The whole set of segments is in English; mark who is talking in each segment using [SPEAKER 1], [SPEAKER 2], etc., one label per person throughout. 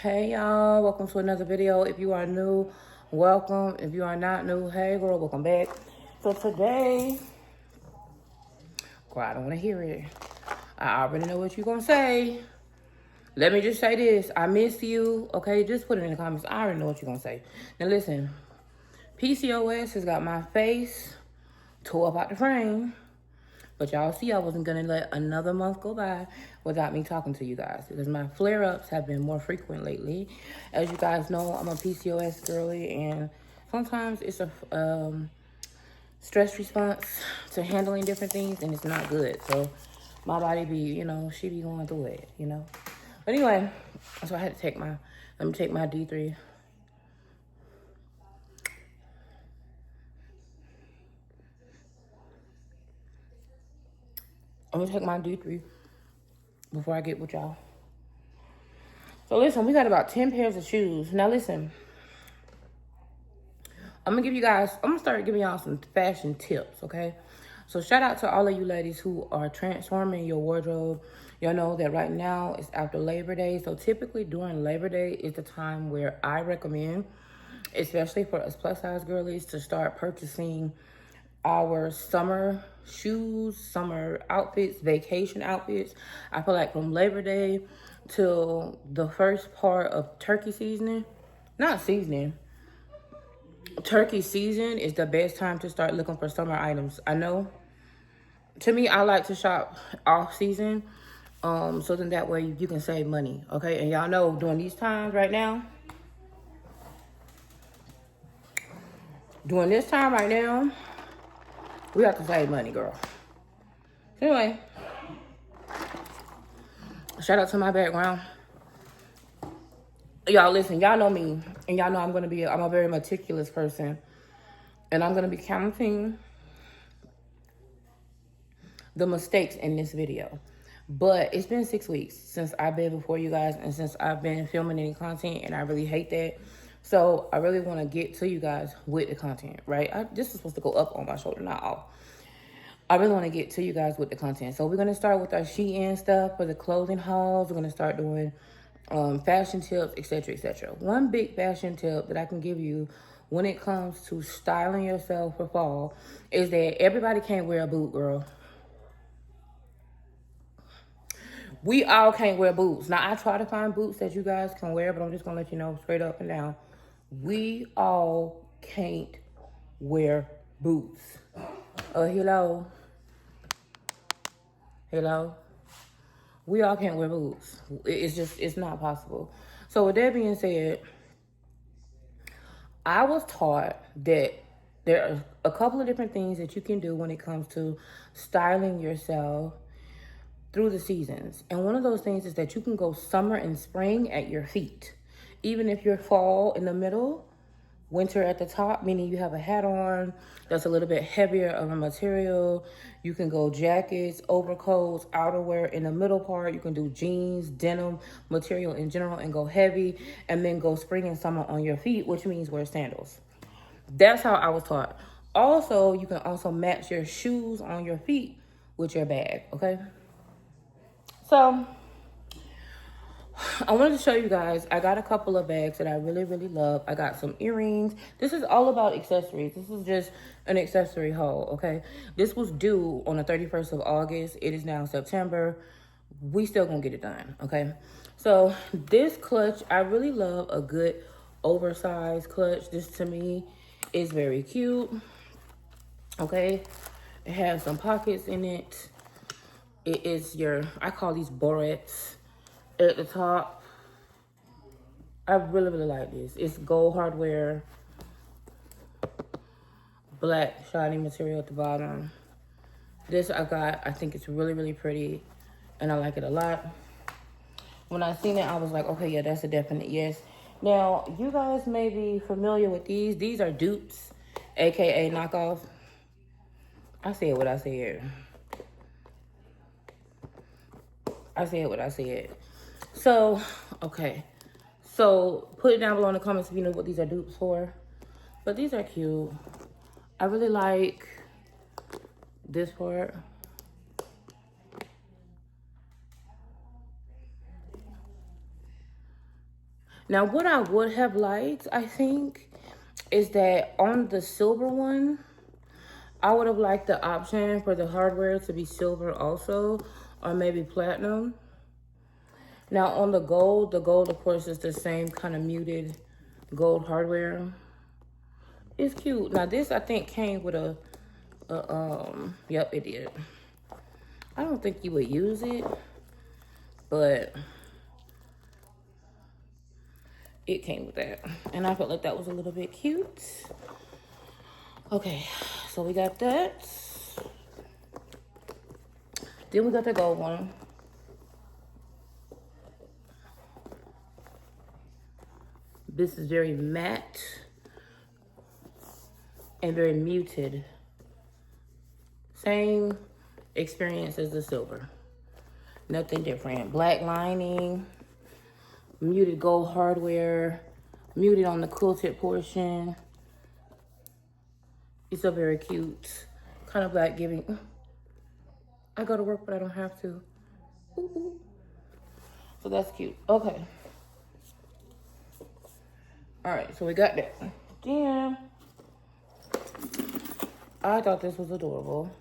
[SPEAKER 1] Hey y'all, welcome to another video. If you are new, welcome. If you are not new, hey girl, welcome back. So today, girl, I don't want to hear it. I already know what you're gonna say. Let me just say this. I miss you. Okay, just put it in the comments. I already know what you're gonna say. Now listen, PCOS has got my face tore up out the frame. But y'all see, I wasn't gonna let another month go by without me talking to you guys because my flare-ups have been more frequent lately. As you guys know, I'm a PCOS girly, and sometimes it's a stress response to handling different things, and it's not good. So my body be, she be going through it, But anyway, so I had to take let me take my D3. I'm gonna take my D3 before I get with y'all. So listen, we got about 10 pairs of shoes. Now listen, I'm gonna start giving y'all some fashion tips, okay? So shout out to all of you ladies who are transforming your wardrobe. Y'all know that right now it's after Labor Day. So typically during Labor Day is the time where I recommend, especially for us plus size girlies, to start purchasing our summer shoes, summer outfits, vacation outfits. I feel like from Labor Day till the first part of turkey seasoning, turkey season is the best time to start looking for summer items. I know, to me, I like to shop off season, so then that way you can save money, okay? And y'all know during these times right now, during this time right now, we have to save money, girl. Anyway, shout out to my background. Y'all listen, y'all know me, and y'all know I'm a very meticulous person, and I'm gonna be counting the mistakes in this video. But it's been 6 weeks since I've been before you guys and since I've been filming any content, and I really hate that. So I really want to get to you guys with the content, right? This is supposed to go up on my shoulder, not off. I really want to get to you guys with the content. So we're going to start with our SHEIN stuff for the clothing hauls. We're going to start doing fashion tips, etc., etc. One big fashion tip that I can give you when it comes to styling yourself for fall is that everybody can't wear a boot, girl. We all can't wear boots. Now, I try to find boots that you guys can wear, but I'm just going to let you know straight up and down. We all can't wear boots. Hello? Hello? We all can't wear boots. It's not possible. So with that being said, I was taught that there are a couple of different things that you can do when it comes to styling yourself through the seasons. And one of those things is that you can go summer and spring at your feet. Even if you're fall in the middle, winter at the top, meaning you have a hat on that's a little bit heavier of a material. You can go jackets, overcoats, outerwear in the middle part. You can do jeans, denim material in general and go heavy, and then go spring and summer on your feet, which means wear sandals. That's how I was taught. Also, you can also match your shoes on your feet with your bag, okay? So I wanted to show you guys, I got a couple of bags that I really, really love. I got some earrings. This is all about accessories. This is just an accessory haul, okay? This was due on the 31st of August. It is now September. We still gonna get it done, okay? So this clutch, I really love a good oversized clutch. This to me is very cute, okay? It has some pockets in it. It is I call these barrettes at the top. I really, really like this. It's gold hardware, black shiny material at the bottom. This I think it's really, really pretty, and I like it a lot. When I seen it, I was like, okay, yeah, that's a definite yes. Now, you guys may be familiar with these. These are dupes, aka knockoff. I said what I said. So, okay. So, put it down below in the comments if you know what these are dupes for. But these are cute. I really like this part. Now, what I would have liked, I think, is that on the silver one, I would have liked the option for the hardware to be silver also, or maybe platinum. Now, on the gold, of course, is the same kind of muted gold hardware. It's cute. Now, this, I think, came with yep, it did. I don't think you would use it, but it came with that. And I felt like that was a little bit cute. Okay, so we got that. Then we got the gold one. This is very matte and very muted. Same experience as the silver. Nothing different. Black lining, muted gold hardware, muted on the quilted portion. It's a very cute, kind of like giving, I go to work, but I don't have to. Ooh, ooh. So that's cute. Okay. All right, so we got that. Then, I thought this was adorable.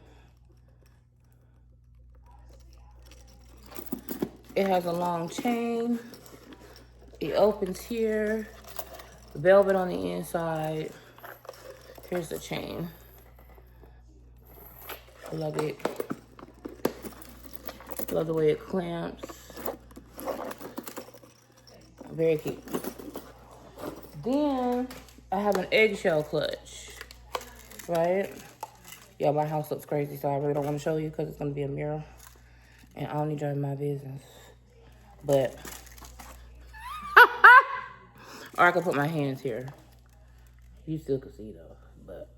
[SPEAKER 1] It has a long chain. It opens here. Velvet on the inside. Here's the chain. I love it. Love the way it clamps. Very cute. Then I have an eggshell clutch, right? Yeah, my house looks crazy, so I really don't want to show you because it's going to be a mirror. And I don't need you in my business. But, or I could put my hands here. You still can see though, but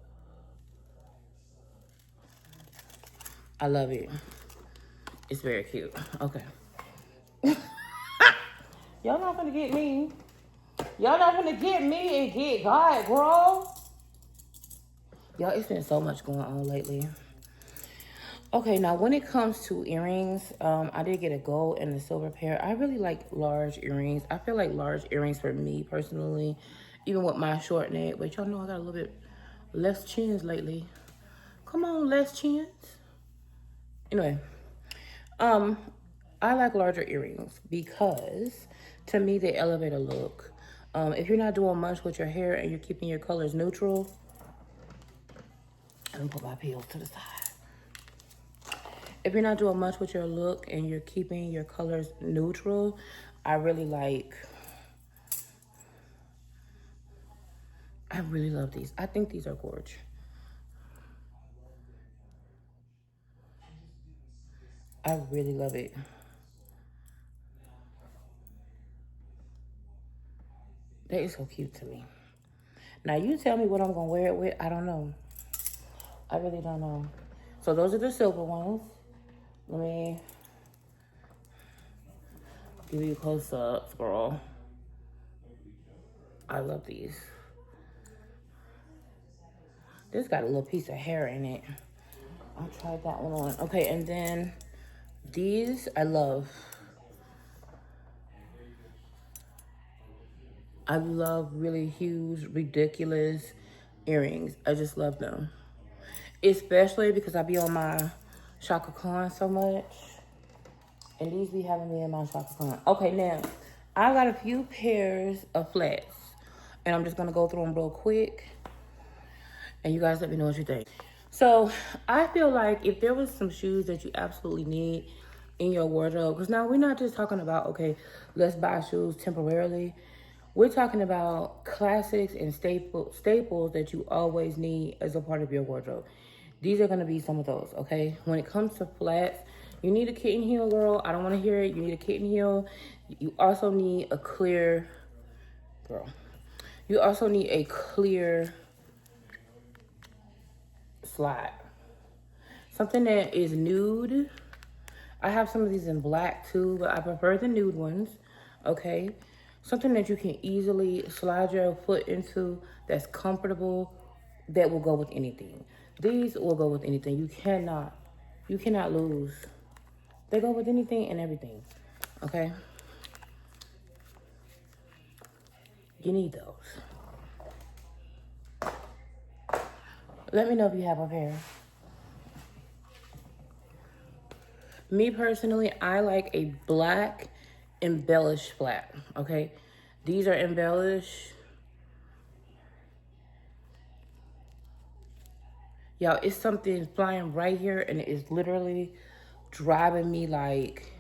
[SPEAKER 1] I love it. It's very cute. Okay. Y'all not gonna get me. Y'all not gonna get me and get God, bro. Y'all, it's been so much going on lately. Okay, now when it comes to earrings, I did get a gold and a silver pair. I really like large earrings. I feel like large earrings for me personally, even with my short neck. But y'all know I got a little bit less chins lately. Come on, less chins. Anyway, I like larger earrings because to me they elevate a look. If you're not doing much with your hair and you're keeping your colors neutral, I'm gonna put my pills to the side. If you're not doing much with your look and you're keeping your colors neutral, I really love these. I think these are gorgeous. I really love it. That is so cute to me. Now you tell me what I'm gonna wear it with. I don't know. I really don't know. So those are the silver ones. Let me give you close-ups, girl. I love these. This got a little piece of hair in it. I'll try that one on. Okay, and then these I love. I love really huge, ridiculous earrings. I just love them. Especially because I be on my Chaka Khan so much. And these be having me in my Chaka Khan. Okay, now, I got a few pairs of flats. And I'm just going to go through them real quick. And you guys let me know what you think. So, I feel like if there was some shoes that you absolutely need in your wardrobe. Because now we're not just talking about, okay, let's buy shoes temporarily. We're talking about classics and staples that you always need as a part of your wardrobe. These are going to be some of those, okay? When it comes to flats, you need a kitten heel, girl. I don't want to hear it. You need a kitten heel. You also need a clear, girl. You also need a clear slide. Something that is nude. I have some of these in black too, but I prefer the nude ones, okay? Something that you can easily slide your foot into that's comfortable, that will go with anything. These will go with anything. You cannot lose. They go with anything and everything, okay? You need those. Let me know if you have a pair. Me personally, I like a black embellished flat, okay? These are embellished. Y'all, it's something flying right here, and it is literally driving me like...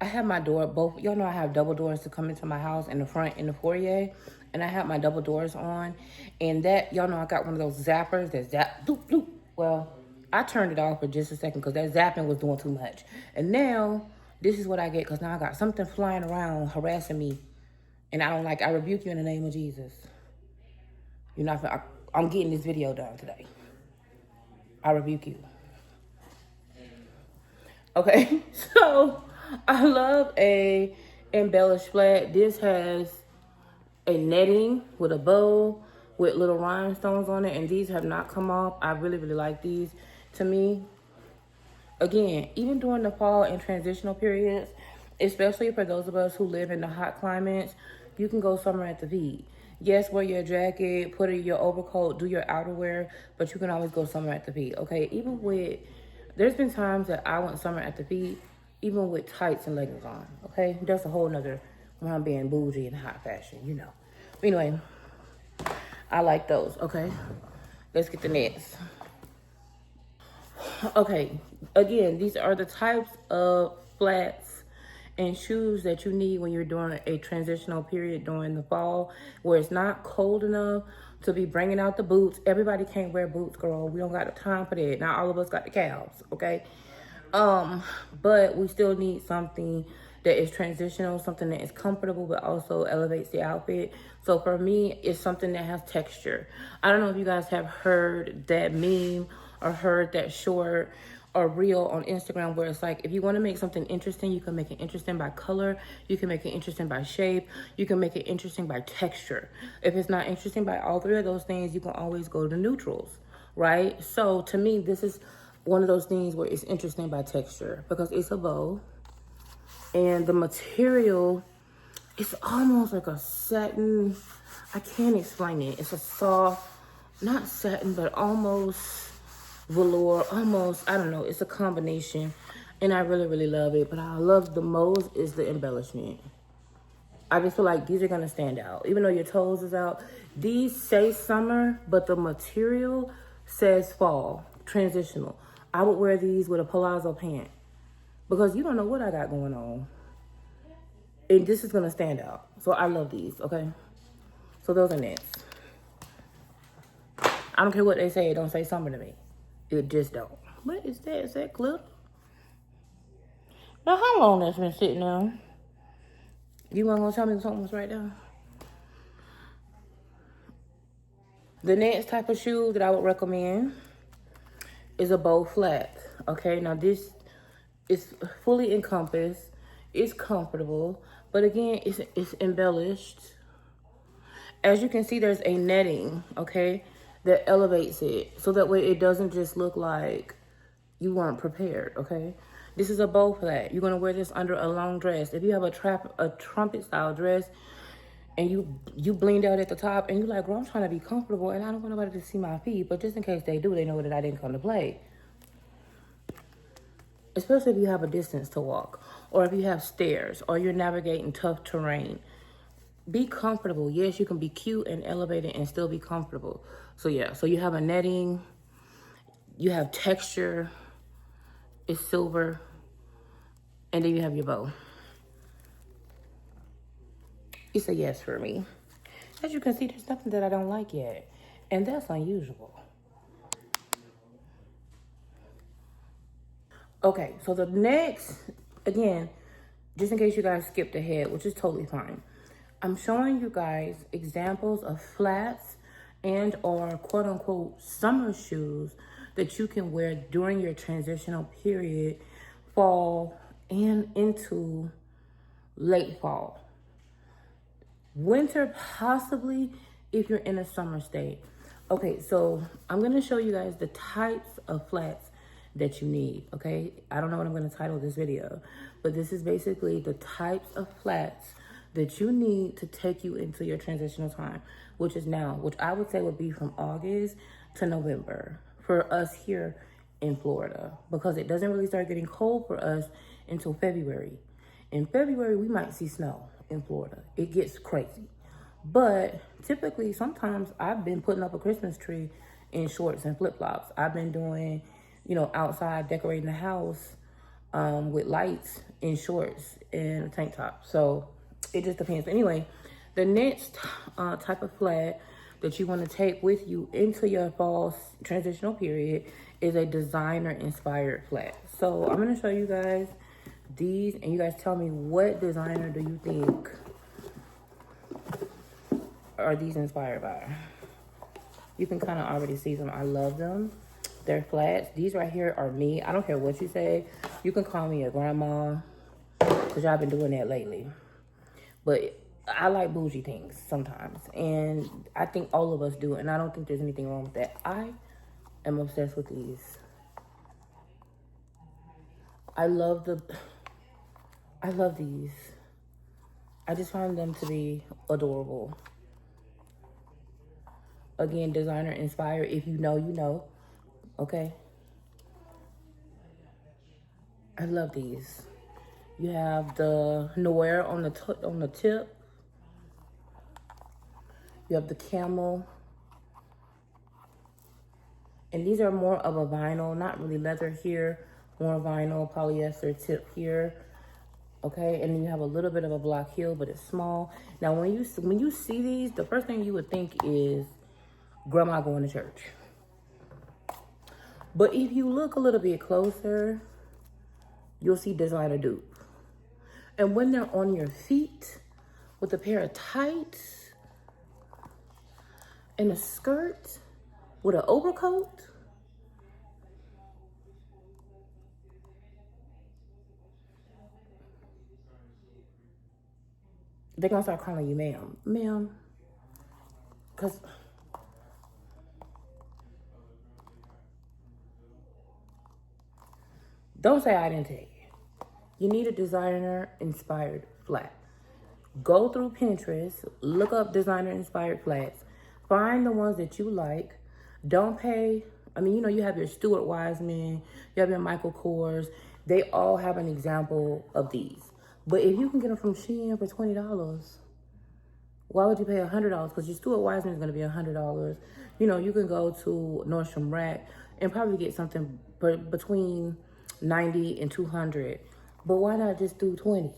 [SPEAKER 1] I have my door, both, y'all know I have double doors to come into my house in the front, in the foyer, and I have my double doors on, and that, y'all know I got one of those zappers that zap, doop, doop. Well, I turned it off for just a second because that zapping was doing too much. And now, this is what I get because now I got something flying around harassing me, and I don't like, I rebuke you in the name of Jesus. You're not, I'm getting this video done today. I rebuke you. Okay, so I love a embellished flat. This has a netting with a bow with little rhinestones on it, and these have not come off. I really, really like these. To me, again, even during the fall and transitional periods, especially for those of us who live in the hot climates, you can go summer at the feet. Yes, wear your jacket, put in your overcoat, do your outerwear, but you can always go summer at the feet, okay? Even with, there's been times that I went summer at the feet, even with tights and leggings on, okay? That's a whole nother, when I'm being bougie and hot fashion, you know. But anyway, I like those, okay? Let's get the next. Okay, again, these are the types of flats and shoes that you need when you're doing a transitional period during the fall, where it's not cold enough to be bringing out the boots. Everybody can't wear boots, girl. We don't got the time for that. Not all of us got the calves, okay? But we still need something that is transitional, something that is comfortable, but also elevates the outfit. So for me, it's something that has texture. I don't know if you guys have heard that meme or heard that short or reel on Instagram where it's like, if you want to make something interesting, you can make it interesting by color. You can make it interesting by shape. You can make it interesting by texture. If it's not interesting by all three of those things, you can always go to neutrals, right? So to me, this is one of those things where it's interesting by texture because it's a bow. And the material, it's almost like a satin. I can't explain it. It's a soft, not satin, but almost velour, almost, I don't know. It's a combination. And I really, really love it. But I love the most is the embellishment. I just feel like these are going to stand out. Even though your toes is out. These say summer, but the material says fall. Transitional. I would wear these with a palazzo pant. Because you don't know what I got going on. And this is going to stand out. So I love these, okay? So those are next. I don't care what they say. It don't say summer to me. It just don't. What is that? Is that clip? Now, how long that's been sitting there? You want to tell me something was right there? The next type of shoe that I would recommend is a bow flat. Okay, now this is fully encompassed. It's comfortable. But again, it's embellished. As you can see, there's a netting, okay, that elevates it. So that way it doesn't just look like you weren't prepared, okay? This is a bow flat. You're going to wear this under a long dress. If you have a trumpet style dress and you blinged out at the top and you're like, girl, I'm trying to be comfortable and I don't want nobody to see my feet. But just in case they do, they know that I didn't come to play. Especially if you have a distance to walk or if you have stairs or you're navigating tough terrain. Be comfortable. Yes, you can be cute and elevated and still be comfortable. So yeah, so you have a netting, you have texture, it's silver, and then you have your bow. It's a yes for me. As you can see, there's nothing that I don't like yet, and that's unusual. Okay, so the next, again, just in case you guys skipped ahead, which is totally fine, I'm showing you guys examples of flats and or quote unquote summer shoes that you can wear during your transitional period, fall and into late fall. Winter, possibly if you're in a summer state. Okay, so I'm gonna show you guys the types of flats that you need, okay? I don't know what I'm gonna title this video, but this is basically the types of flats that you need to take you into your transitional time, which is now, which I would say would be from August to November for us here in Florida, because it doesn't really start getting cold for us until February. In February, we might see snow in Florida. It gets crazy. But typically, sometimes I've been putting up a Christmas tree in shorts and flip-flops. I've been doing, you know, outside decorating the house with lights in shorts and a tank top. So it just depends. Anyway, the next type of flat that you want to take with you into your fall transitional period is a designer inspired flat. So I'm going to show you guys these, and you guys tell me, what designer do you think are these inspired by? You can kind of already see them. I love them. They're flats. These right here are me. I don't care what you say. You can call me a grandma, because y'all been doing that lately. But I like bougie things sometimes, and I think all of us do, and I don't think there's anything wrong with that. I am obsessed with these. I love these. I just find them to be adorable. Again, designer inspired. If you know, you know. Okay. I love these. You have the noir on the tip. You have the camel. And these are more of a vinyl, not really leather here, more vinyl, polyester tip here. Okay, and then you have a little bit of a block heel, but it's small. Now, when you see these, the first thing you would think is grandma going to church. But if you look a little bit closer, you'll see designer dupe. And when they're on your feet with a pair of tights and a skirt with an overcoat, they're gonna start calling you ma'am. Ma'am. Because don't say I didn't tell you. You need a designer inspired flat. Go through Pinterest, look up designer inspired flats, find the ones that you like. Don't pay. I mean, you know, you have your Stuart Weitzman, you have your Michael Kors. They all have an example of these. But if you can get them from SHEIN for $20, why would you pay $100? Because your Stuart Weitzman is going to be $100. You know, you can go to Nordstrom Rack and probably get something between $90 and $200. But why not just do $20?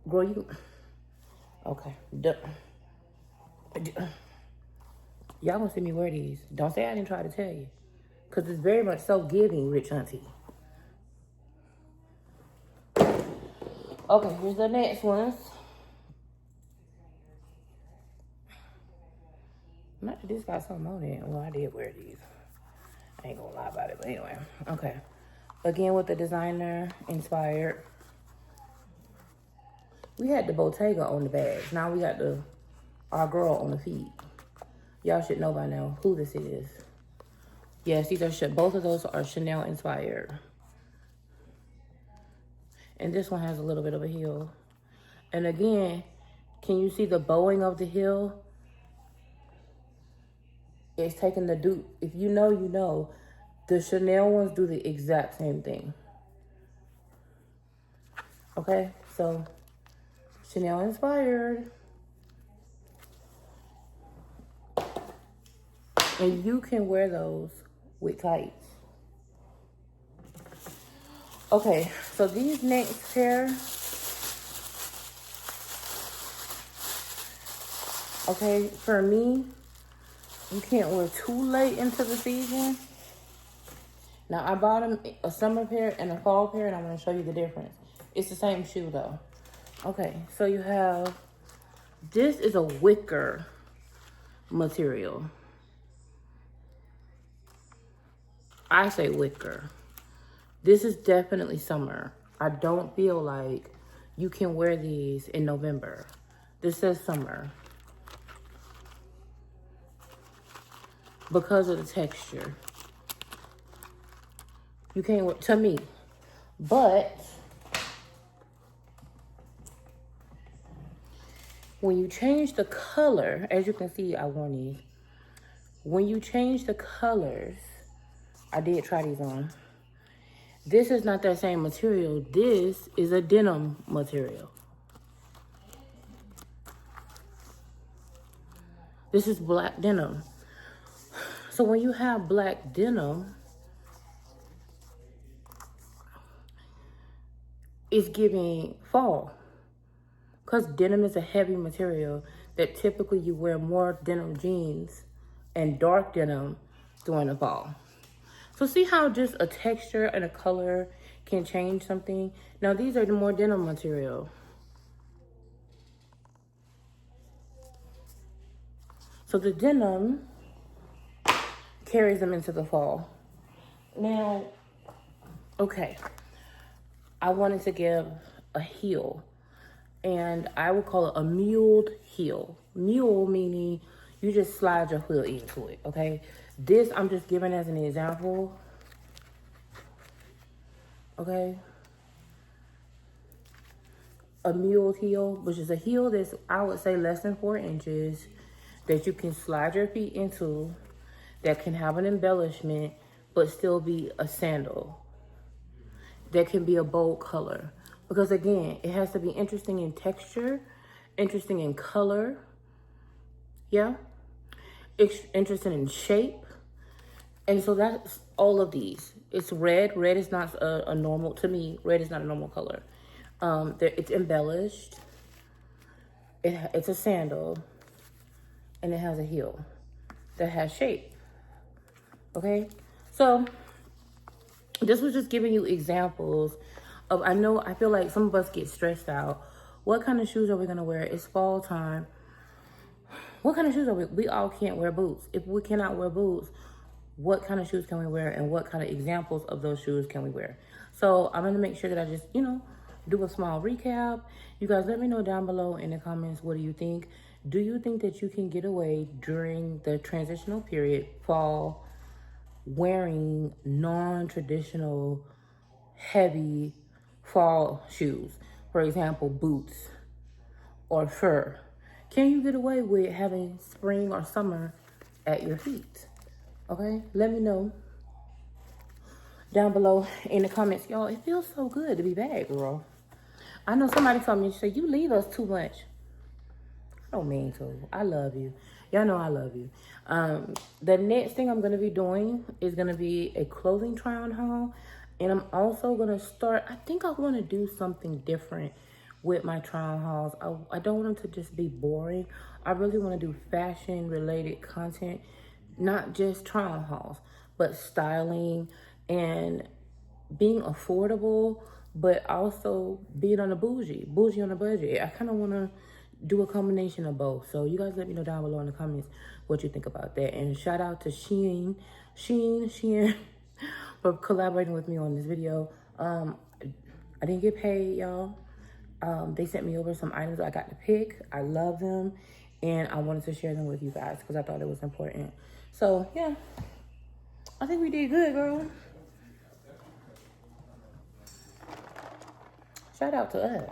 [SPEAKER 1] Girl, you... Okay. Y'all gonna see me wear these. Don't say I didn't try to tell you. Because it's very much so giving rich auntie. Okay, here's the next ones. Not that this got something on it. Well, I did wear these. I ain't gonna lie about it, but anyway. Okay. Again, with the designer inspired. We had the Bottega on the bags. Now we got our girl on the feet. Y'all should know by now who this is. Yes, these are both of those are Chanel inspired. And this one has a little bit of a heel. And again, can you see the bowing of the heel? It's taking the dupe. If you know, you know. The Chanel ones do the exact same thing. Okay, so Chanel inspired. And you can wear those with tights. Okay, so these next pair. Okay, for me, you can't wear too late into the season. Now, I bought them a summer pair and a fall pair, and I'm going to show you the difference. It's the same shoe, though. Okay, so you have, this is a wicker material. I say wicker. This is definitely summer. I don't feel like you can wear these in November. This says summer. Because of the texture. You can't wear, to me. But when you change the color, as you can see, I wore these. When you change the colors, I did try these on. This is not that same material. This is a denim material. This is black denim. So when you have black denim, it's giving fall. Because denim is a heavy material that typically you wear more denim jeans and dark denim during the fall. So see how just a texture and a color can change something? Now these are the more denim material. So the denim carries them into the fall. Now, okay, I wanted to give a heel, and I would call it a muled heel. Mule meaning you just slide your heel into it, okay? This I'm just giving as an example, okay? A muled heel, which is a heel that's, I would say, less than 4 inches, that you can slide your feet into, that can have an embellishment, but still be a sandal. That can be a bold color. Because again, it has to be interesting in texture, interesting in color, yeah? It's interesting in shape. And so that's all of these. It's red. Red is not a normal, to me, red is not a normal color. It's embellished. It's a sandal. And it has a heel that has shape. Okay? So this was just giving you examples of, I feel like some of us get stressed out. What kind of shoes are we going to wear? It's fall time. What kind of shoes are we? We all can't wear boots. If we cannot wear boots, what kind of shoes can we wear, and what kind of examples of those shoes can we wear? So I'm going to make sure that I just, do a small recap. You guys let me know down below in the comments, what do you think? Do you think that you can get away during the transitional period, fall, wearing non-traditional, heavy fall shoes? For example, boots or fur. Can you get away with having spring or summer at your feet? Okay, let me know down below in the comments. Y'all, it feels so good to be back, girl. I know somebody told me, you leave us too much. I don't mean to. I love you. Y'all know I love you. The next thing I'm going to be doing is going to be a clothing try-on haul. And I'm also going to start, I think I want to do something different with my try-on hauls. I don't want them to just be boring. I really want to do fashion-related content. Not just try-on hauls, but styling and being affordable, but also being on a bougie on a budget. I kind of want to do a combination of both. So you guys let me know down below in the comments what you think about that. And shout out to SHEIN for collaborating with me on this video. I didn't get paid, y'all. They sent me over some items I got to pick. I love them, and I wanted to share them with you guys because I thought it was important. So yeah, I think we did good, girl. Shout out to us.